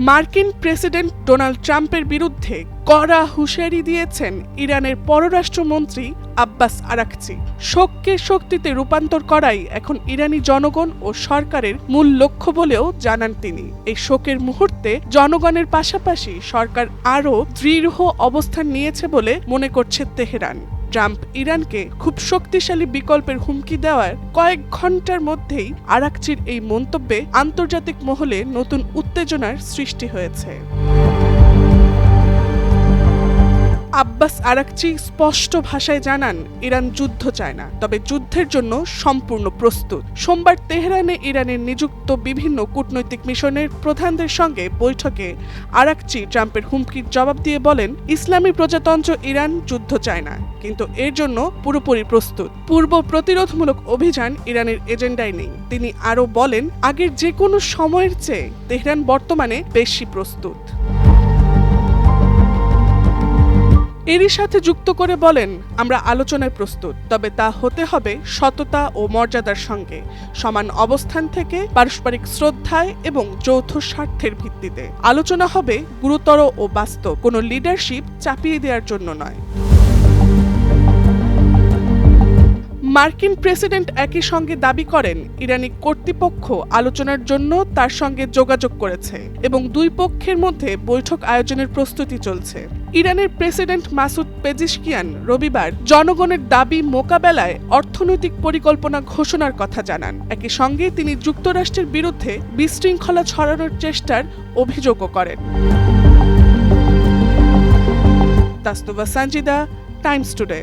মার্কিন president Donald ট্রাম্পের বিরুদ্ধে কড়া হুঁশিয়ারি দিয়েছেন ইরানের পররাষ্ট্রমন্ত্রী আব্বাস আরাকচি। শোককে শক্তিতে রূপান্তর করাই এখন ইরানি জনগণ ও সরকারের মূল লক্ষ্য বলেও জানান তিনি। এই শোকের মুহূর্তে জনগণের পাশাপাশি সরকার আরও দৃঢ় অবস্থান নিয়েছে বলে মনে করছে তেহরান। ট্রাম্প ইরানকে খুব শক্তিশালী বিকল্পের হুমকি দেওয়ার কয়েক ঘন্টার মধ্যেই আরাকচির এই মন্তব্যে আন্তর্জাতিক মহলে নতুন উত্তেজনার সৃষ্টি হয়েছে। আব্বাস আরাকচি স্পষ্ট ভাষায় জানান, ইরান যুদ্ধ চায় না, তবে যুদ্ধের জন্য সম্পূর্ণ প্রস্তুত। সোমবার তেহরানে ইরানের নিযুক্ত বিভিন্ন কূটনৈতিক মিশনের প্রধানদের সঙ্গে বৈঠকে আরাকচি ট্রাম্পের হুমকির জবাব দিয়ে বলেন, ইসলামী প্রজাতন্ত্র ইরান যুদ্ধ চায় না, কিন্তু এর জন্য পুরোপুরি প্রস্তুত। পূর্ব প্রতিরোধমূলক অভিযান ইরানের এজেন্ডায় নেই। তিনি আরও বলেন, আগের যে কোনো সময়ের চেয়ে তেহরান বর্তমানে বেশি প্রস্তুত। এরই সাথে যুক্ত করে বলেন, আমরা আলোচনায় প্রস্তুত, তবে তা হতে হবে সততা ও মর্যাদার সঙ্গে, সমান অবস্থান থেকে, পারস্পরিক শ্রদ্ধায় এবং যৌথ স্বার্থের ভিত্তিতে। আলোচনা হবে গুরুতর ও বাস্তব, কোনো লিডারশিপ চাপিয়ে দেওয়ার জন্য নয়। মার্কিন প্রেসিডেন্ট একই সঙ্গে দাবি করেন, ইরানি কর্তৃপক্ষ আলোচনার জন্য তার সঙ্গে যোগাযোগ করেছে এবং দুই পক্ষের মধ্যে বৈঠক আয়োজনের প্রস্তুতি চলছে। ইরানের প্রেসিডেন্ট মাসুদ পেজিশকিয়ান রবিবার জনগণের দাবি মোকাবেলায় অর্থনৈতিক পরিকল্পনা ঘোষণার কথা জানান। একই সঙ্গে তিনি যুক্তরাষ্ট্রের বিরুদ্ধে বিশৃঙ্খলা ছড়ানোর চেষ্টার অভিযোগও করেন। Tasnuva Sanjida, Times today.